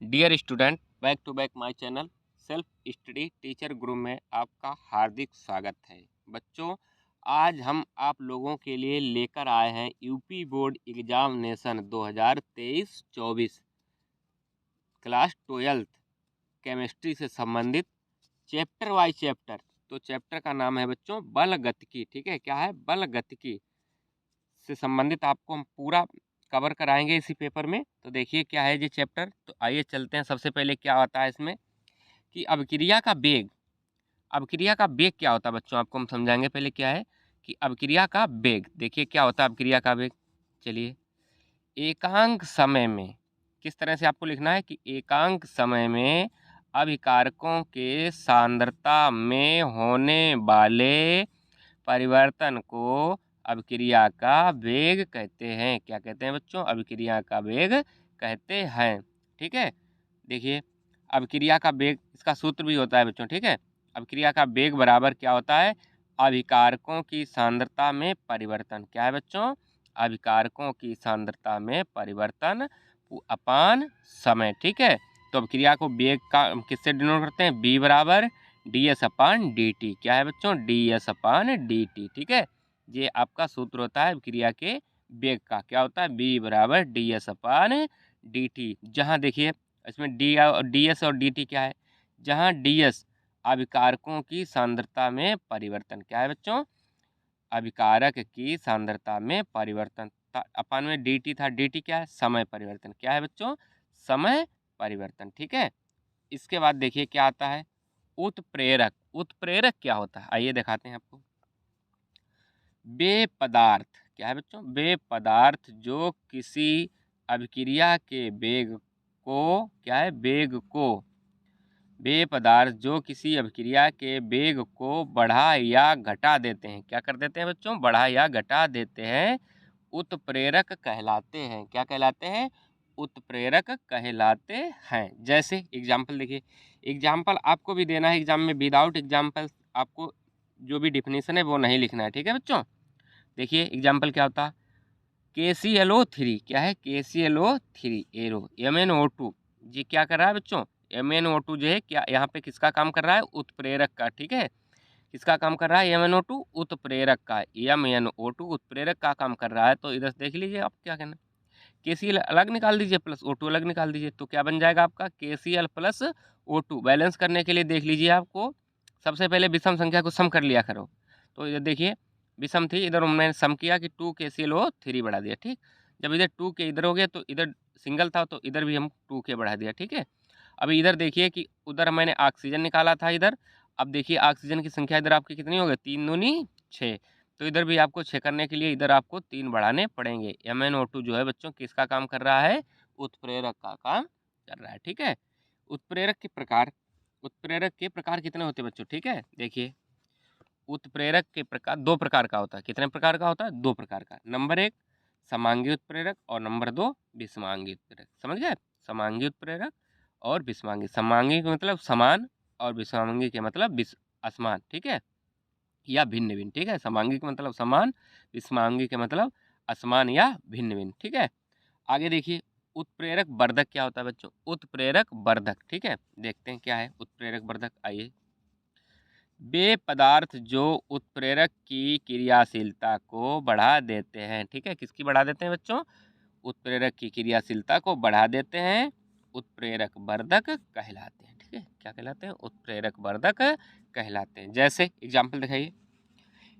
Dear student, back to back my channel self study teacher Guru में आपका हार्दिक स्वागत है। बच्चों, आज हम आप लोगों के लिए लेकर आए हैं UP board examination 2023-24 class 12th chemistry से संबंधित चैप्टर वाइज चैप्टर। तो चैप्टर का नाम है बच्चों बल गतिकी। ठीक है, क्या है? बल गतिकी से संबंधित आपको हम पूरा कवर कराएंगे इसी पेपर में। तो देखिए क्या है ये चैप्टर। तो आइए चलते हैं। सबसे पहले क्या होता है इसमें कि अभिक्रिया का वेग। अभिक्रिया का वेग क्या होता है बच्चों, आपको हम समझाएंगे। पहले क्या है कि अभिक्रिया का वेग। देखिए क्या होता है अभिक्रिया का वेग। चलिए, एकांक समय में किस तरह से आपको लिखना है कि एकांक समय में अभिकारकों के सांद्रता में होने वाले परिवर्तन को अभिक्रिया का वेग कहते हैं। क्या कहते हैं बच्चों? अभिक्रिया का वेग कहते हैं। ठीक है, देखिए अभिक्रिया का वेग, इसका सूत्र भी होता है बच्चों। ठीक है, अभिक्रिया का वेग बराबर क्या होता है? अभिकारकों की सांद्रता में परिवर्तन। क्या है बच्चों? अभिकारकों की सांद्रता में परिवर्तन अपान समय। ठीक है, तो अभिक्रिया को वेग का किससे डिनोट करते हैं? बी बराबर डी एस अपान डी टी। क्या है बच्चों? डी एस अपान डी टी। ठीक है, ये आपका सूत्र होता है अभिक्रिया के वेग का। क्या होता है? बी बराबर डी एस अपान डी टी। जहाँ देखिए इसमें डी एस और डी टी क्या है? जहाँ डी एस अभिकारकों की सांद्रता में परिवर्तन। क्या है बच्चों? अभिकारक की सांद्रता में परिवर्तन। अपान में डी टी था। डी टी क्या है? समय परिवर्तन। क्या है बच्चों? समय परिवर्तन। ठीक है, इसके बाद देखिए क्या आता है? उत्प्रेरक। उत्प्रेरक क्या होता है आइए दिखाते हैं आपको। वे पदार्थ। क्या है बच्चों? वे पदार्थ जो किसी अभिक्रिया के वेग को, क्या है? वेग को, वे पदार्थ जो किसी अभिक्रिया के वेग को बढ़ा या घटा देते हैं। क्या कर देते हैं बच्चों? बढ़ा या घटा देते हैं, उत्प्रेरक कहलाते हैं। क्या कहलाते हैं? उत्प्रेरक कहलाते हैं। जैसे एग्जाम्पल देखिए, एग्जाम्पल आपको भी देना है एग्जाम में। विदाउट एग्जाम्पल आपको जो भी डिफिनीशन है वो नहीं लिखना है। ठीक है बच्चों, देखिए एग्जाम्पल क्या होता? KClO3। क्या है? KClO3 arrow MnO2। ये क्या कर रहा है बच्चों? MnO2 जो है क्या यहाँ पे किसका काम कर रहा है? उत्प्रेरक का। ठीक है, किसका काम कर रहा है? MnO2 उत्प्रेरक का। MnO2 उत्प्रेरक का काम कर रहा है। तो इधर देख लीजिए आप क्या कहना। KCl अलग निकाल दीजिए प्लस O2 अलग निकाल दीजिए, तो क्या बन जाएगा आपका? KCl plus O2। बैलेंस करने के लिए देख लीजिए, आपको सबसे पहले विषम संख्या को सम कर लिया करो। तो इधर देखिए विषम थी, इधर मैंने सम किया कि 2 KClO3 बढ़ा दिया। ठीक, जब इधर 2 के इधर हो गया तो इधर सिंगल था तो इधर भी हम 2 के बढ़ा दिया। ठीक है, अभी इधर देखिए कि उधर मैंने ऑक्सीजन निकाला था इधर। अब देखिए ऑक्सीजन की संख्या इधर आपकी कितनी हो गई? 3 दूनी 6। तो इधर भी आपको 6 करने के लिए इधर आपको 3 बढ़ाने पड़ेंगे। MnO2 जो है बच्चों किसका काम कर रहा है? उत्प्रेरक का काम कर रहा है। ठीक है, उत्प्रेरक के प्रकार। उत्प्रेरक के प्रकार कितने होते हैं बच्चों? ठीक है, देखिए उत्प्रेरक के प्रकार 2 प्रकार का होता है। कितने प्रकार का होता है? 2 प्रकार का। नंबर 1 समांगी उत्प्रेरक और नंबर 2 विषमांगी उत्प्रेरक। समझ गए? समांगी उत्प्रेरक और विषमांगी। समांगी का मतलब समान और विषमांगी के मतलब असमान। ठीक है, या भिन्न भिन्न। ठीक है, समांगी का मतलब समान, विषमांगी के मतलब असमान या भिन्न भिन्न। ठीक है, आगे देखिए उत्प्रेरक वर्धक क्या होता है बच्चों? उत्प्रेरक वर्धक। ठीक है, देखते हैं क्या है उत्प्रेरक वर्धक। आइए, वे पदार्थ जो उत्प्रेरक की क्रियाशीलता को बढ़ा देते हैं। ठीक है, किसकी बढ़ा देते हैं बच्चों? उत्प्रेरक की क्रियाशीलता को बढ़ा देते हैं, उत्प्रेरक वर्धक कहलाते हैं। ठीक है, क्या कहलाते हैं? उत्प्रेरक वर्धक कहलाते हैं। जैसे एग्जाम्पल दिखाइए,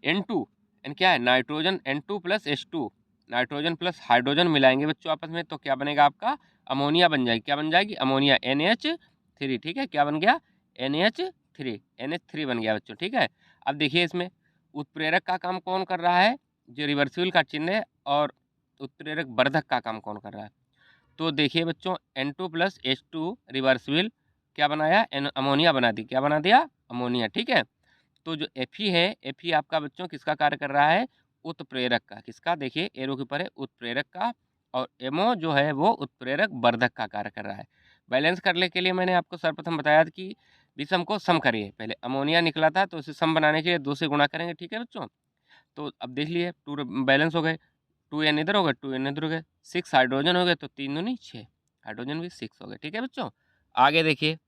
N2, N क्या है? Nitrogen. N2 plus H2, nitrogen plus hydrogen मिलाएंगे बच्चों आपस में तो क्या बनेगा आपका? अमोनिया बन जाएगी। क्या बन जाएगी? Ammonia, NH3। ठीक है, क्या बन गया? NH3 बन गया बच्चों। ठीक है, अब देखिए इसमें उत्प्रेरक का काम कौन कर रहा है? जो रिवर्सिबल का चिन्ह है। और उत्प्रेरक वर्धक का काम कौन कर रहा है? तो देखिए बच्चों N2 प्लस H2 रिवर्सिबल क्या बनाया? अमोनिया बना दी। क्या बना दिया? अमोनिया। ठीक है, तो जो Fe है, Fe आपका बच्चों किसका कार्य कर रहा है? उत्प्रेरक का। किसका? देखिए एरो के ऊपर है, उत्प्रेरक का। और MO जो है वो उत्प्रेरक वर्धक का कार्य कर रहा है। बैलेंस करने के लिए मैंने आपको सर्वप्रथम बताया था कि विषम को सम करिए। पहले अमोनिया निकला था तो उसे सम बनाने के लिए 2 से गुणा करेंगे। ठीक है बच्चों, तो अब देख लिए 2 बैलेंस हो गए, 2N इधर हो गए, 2N इधर हो गए, 6 हाइड्रोजन हो गए तो 3 दूनी 6। हाइड्रोजन भी 6 हो गए। ठीक है बच्चों, आगे देखिए।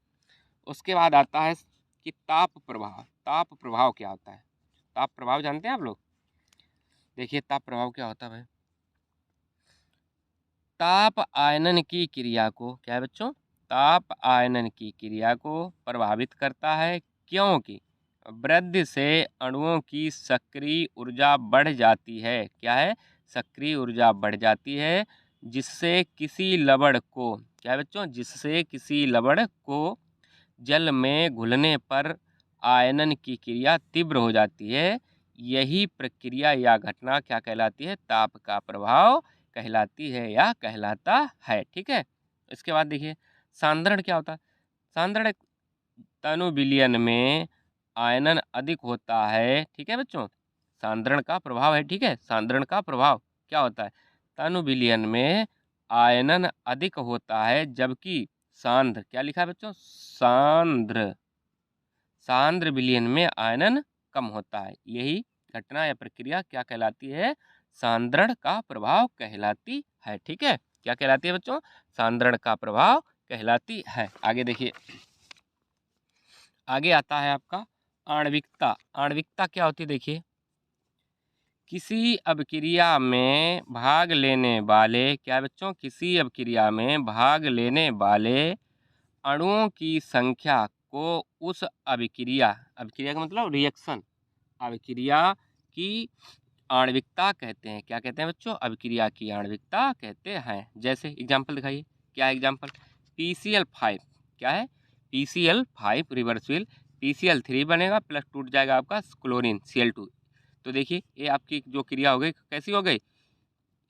उसके बाद आता है कि ताप प्रभाव। ताप प्रभाव क्या होता है? ताप प्रभाव जानते हैं आप लोग? देखिए ताप प्रभाव क्या होता है भाई। ताप आयनन की क्रिया को, क्या है बच्चों? ताप आयनन की क्रिया को प्रभावित करता है, क्योंकि वृद्धि से अणुओं की सक्रिय ऊर्जा बढ़ जाती है। क्या है? सक्रिय ऊर्जा बढ़ जाती है, जिससे किसी लवण को, क्या है बच्चों? जिससे किसी लवण को जल में घुलने पर आयनन की क्रिया तीव्र हो जाती है। यही प्रक्रिया या घटना क्या कहलाती है? ताप का प्रभाव कहलाती है या कहलाता है। ठीक है, इसके बाद देखिए सांद्रण क्या होता है। सांद्रण तनु विलयन में आयनन अधिक होता है। ठीक है बच्चों, सांद्रण का प्रभाव है। ठीक है, सांद्रण का प्रभाव क्या होता है? तनु विलयन में आयनन अधिक होता है, जबकि सांद्र, क्या लिखा है बच्चों? सांद्र, सांद्र विलयन में आयनन कम होता है। यही घटना या प्रक्रिया क्या कहलाती है? सांद्रण का प्रभाव कहलाती है। ठीक है, क्या कहलाती है बच्चों? सांद्रण का प्रभाव कहलाती है। आगे देखिए, आगे आता है आपका आणविकता। आणविकता क्या होती है? देखिए, किसी अभिक्रिया में भाग लेने वाले, क्या है बच्चों? किसी अभिक्रिया में भाग लेने वाले अणुओं की संख्या को उस अभिक्रिया, अभिक्रिया का मतलब रिएक्शन, अभिक्रिया की आणविकता कहते हैं। क्या कहते हैं बच्चों? अभिक्रिया की आणविकता कहते हैं। जैसे एग्जाम्पल दिखाइए, क्या है एग्जाम्पल? PCl5, क्या है? PCl5 रिवर्सिबल, PCl3 बनेगा प्लस टूट जाएगा आपका क्लोरीन Cl2। तो देखिए ये आपकी जो क्रिया हो गई कैसी हो गई?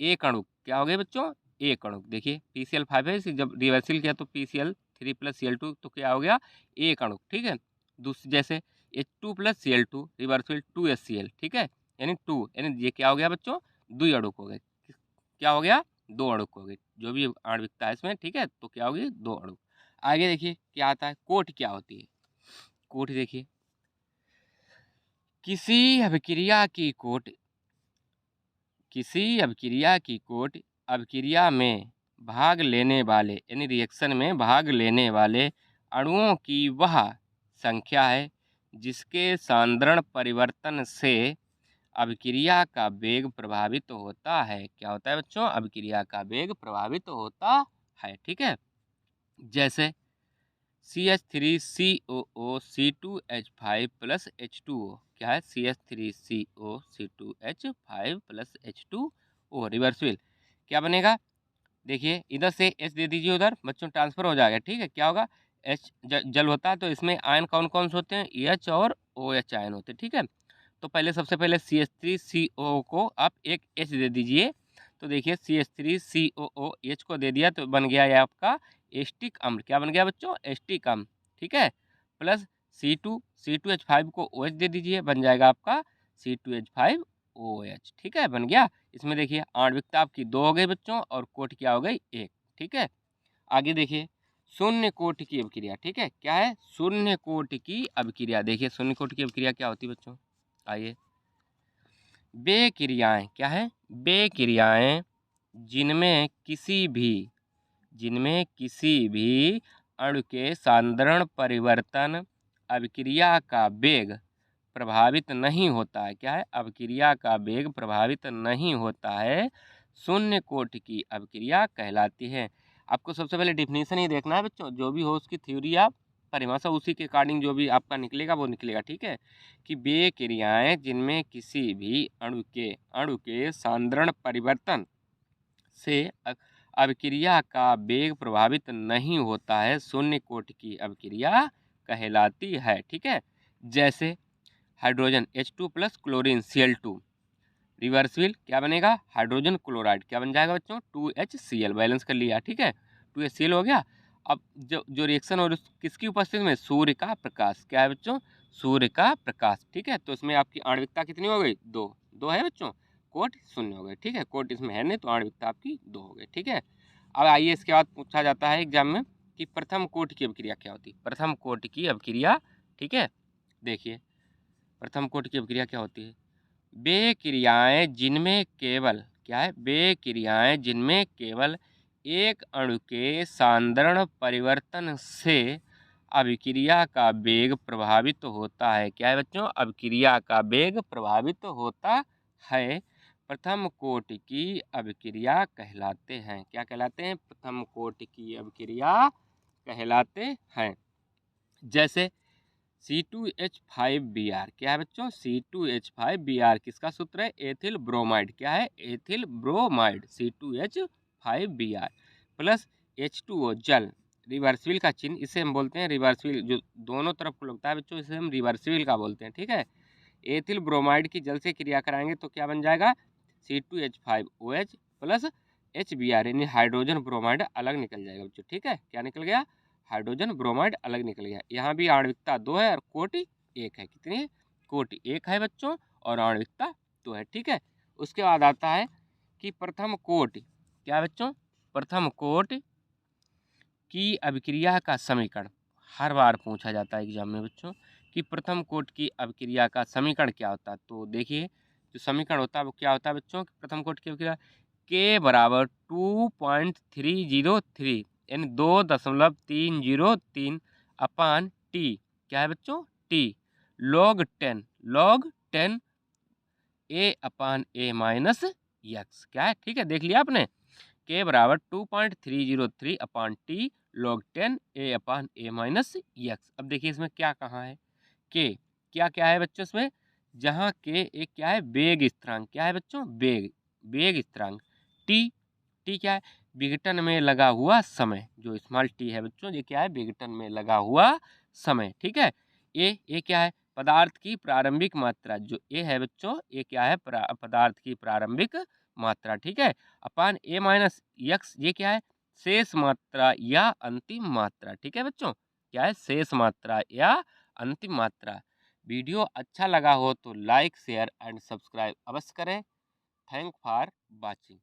एक अणु, क्या हो गए बच्चों? एक अणु। देखिए PCl5 है, इसे जब रिवर्सिल किया तो PCl3 प्लस Cl2, तो क्या हो गया? एक अणु। ठीक है, दूसरी जैसे H2 प्लस Cl2 रिवर्सिल 2HCl। ठीक है, यानी 2, यानी ये क्या हो गया बच्चों? 2 अणुक हो गए। क्या हो गया? 2 अणुक हो गए, जो भी आणविकता है इसमें। ठीक है, तो क्या होगी? 2 अणुक। आगे देखिए क्या आता है, कोट क्या होती है? कोट देखिए, किसी अभिक्रिया की कोट, किसी अभिक्रिया की कोट अभिक्रिया में भाग लेने वाले, यानी रिएक्शन में भाग लेने वाले अणुओं की वह संख्या है, जिसके सांद्रण परिवर्तन से अभिक्रिया का वेग प्रभावित होता है। क्या होता है बच्चों? अभिक्रिया का वेग प्रभावित होता है। ठीक है, जैसे CH3COO C2H5 प्लस H2O, क्या है? CH3COC2H5 प्लस H2O रिवर्सिबल, क्या बनेगा? देखिए इधर से H दे दीजिए, उधर बच्चों ट्रांसफर हो जाएगा। ठीक है, क्या होगा? H जल होता है तो इसमें आयन कौन कौन से होते हैं? H और OH आयन होते हैं। ठीक है, तो पहले सबसे पहले CH3CO को आप एक H दे दीजिए। तो देखिए CH3COOH को दे दिया तो बन गया ये आपका एस्टिक अम्ल। क्या बन गया बच्चों? एस्टिक अम्ल। ठीक है, प्लस C2H5 को OH दे दीजिए, बन जाएगा आपका C2H5OH। ठीक है, बन गया। इसमें देखिए आणविकता आपकी 2 हो गई बच्चों, और कोट क्या हो गई? 1। ठीक है, आगे देखिए शून्य कोट की अभिक्रिया। ठीक है, क्या है? शून्य कोट की अभिक्रिया। देखिए शून्य कोट की अभिक्रिया क्या होती है बच्चों? आइए, वे क्रियाएं, क्या है? वे क्रियाएं जिनमें किसी भी, जिनमें किसी भी अणु के सांद्रण परिवर्तन अभिक्रिया का वेग प्रभावित नहीं होता है। क्या है? अभिक्रिया का वेग प्रभावित नहीं होता है, शून्य कोट की अभिक्रिया कहलाती है। आपको सबसे पहले डिफिनीशन ही देखना है बच्चों, जो भी हो उसकी थ्योरी आप परिभाषा उसी के अकॉर्डिंग जो भी आपका निकलेगा वो निकलेगा। ठीक है, कि वे क्रियाएं जिनमें किसी भी अणु के सांद्रण परिवर्तन से अभिक्रिया का वेग प्रभावित नहीं होता है, शून्य कोट की अभिक्रिया कहलाती है। ठीक है, जैसे hydrogen H2 plus chlorine Cl2 reversible, क्या बनेगा? हाइड्रोजन क्लोराइड, क्या बन जाएगा बच्चों? 2HCl, बैलेंस कर लिया। ठीक है, 2HCl हो गया। अब जो रिएक्शन हो किसकी उपस्थिति में? सूर्य का प्रकाश। क्या है बच्चों? सूर्य का प्रकाश। ठीक है, तो इसमें आपकी आणविकता कितनी हो गई? 2। 2 है बच्चों, कोट 0 हो गए। ठीक है, कोट इसमें है नहीं तो आणविकता आपकी 2 हो गई। ठीक है, अब आइए इसके बाद पूछा जाता है एग्जाम में कि प्रथम कोट की अभिक्रिया क्या होती है? प्रथम कोट की अभिक्रिया। ठीक है, देखिए प्रथम कोट की अभिक्रिया क्या होती है? वे क्रियाएं जिनमें केवल, क्या है? वे क्रियाएं जिनमें केवल एक अणु के सांद्रण परिवर्तन से अभिक्रिया का वेग प्रभावित होता है। क्या है बच्चों? अभिक्रिया का वेग प्रभावित होता है। प्रथम कोटि की अभिक्रिया कहलाते हैं। क्या कहलाते हैं? प्रथम कोटि की अभिक्रिया कहलाते हैं। जैसे C2H5Br। क्या है बच्चों? C2H5Br किसका सूत्र है? Ethyl bromide. क्या है? Ethyl bromide C2H5Br plus H2O जल। रिवर्सिबल का चिन्ह, इसे हम बोलते हैं रिवर्सिबल, जो दोनों तरफ को लगता है बच्चों, इसे हम रिवर्सिबल का बोलते हैं। ठीक है, एथिल ब्रोमाइड की जल से क्रिया कराएंगे तो क्या बन जाएगा? C2H5OH प्लस HBr, यानी हाइड्रोजन ब्रोमाइड अलग निकल जाएगा बच्चों। ठीक है, क्या निकल गया? हाइड्रोजन ब्रोमाइड अलग निकल गया। यहाँ भी आणविकता 2 है और कोटि 1 है। कितनी है? कोटि 1 है बच्चों और आणविकता 2 है। ठीक है, उसके बाद आता है कि प्रथम कोटि। क्या है बच्चों? प्रथम कोटि की अभिक्रिया का समीकरण हर बार पूछा जाता है एग्जाम में बच्चों कि प्रथम कोटि की अभिक्रिया का समीकरण क्या होता है। तो देखिए, जो समीकरण होता है वो क्या होता है बच्चों? प्रथम कोटि की अभिक्रिया K बराबर 2.303 यानी 2.303 अपान टी। क्या है बच्चों? T log 10 A upon A minus x. क्या है? ठीक है, देख लिया आपने। K बराबर 2.303 upon T log 10 A upon A minus x. अब देखिए इसमें क्या कहाँ है? K क्या क्या है बच्चों इसमें? जहाँ K एक क्या है? वेग स्थिरांक। क्या है बच्चों? वेग स्थिरांक। टी क्या है? विघटन में लगा हुआ समय। जो स्मॉल टी है बच्चों, ये क्या है? विघटन में लगा हुआ समय। ठीक है, ए क्या है? पदार्थ की प्रारंभिक मात्रा। जो ए है बच्चों, ये क्या है? पदार्थ की प्रारंभिक मात्रा। ठीक है, अपान ए माइनस एक्स, ये क्या है? शेष मात्रा या अंतिम मात्रा। ठीक है बच्चों, क्या है? शेष मात्रा या अंतिम मात्रा। वीडियो अच्छा लगा हो तो लाइक, शेयर एंड सब्सक्राइब अवश्य करें। Thank for watching.